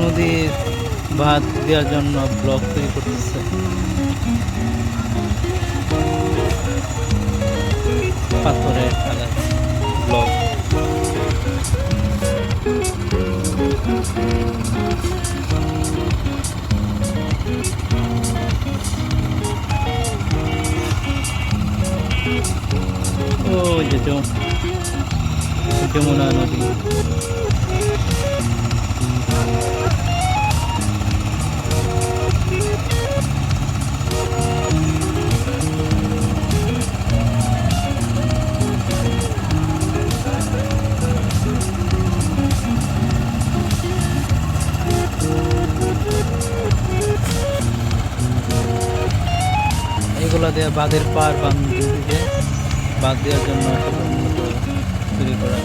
নদীর বাঁধ দেওয়ার জন্য ব্লক তৈরি করতেছে। পাথরের কালার ব্লক। ওই যে যমুনা নদী। এগুলো দিয়ে বাঁধের পার বাঁধ দেওয়ার জন্য তৈরি করা।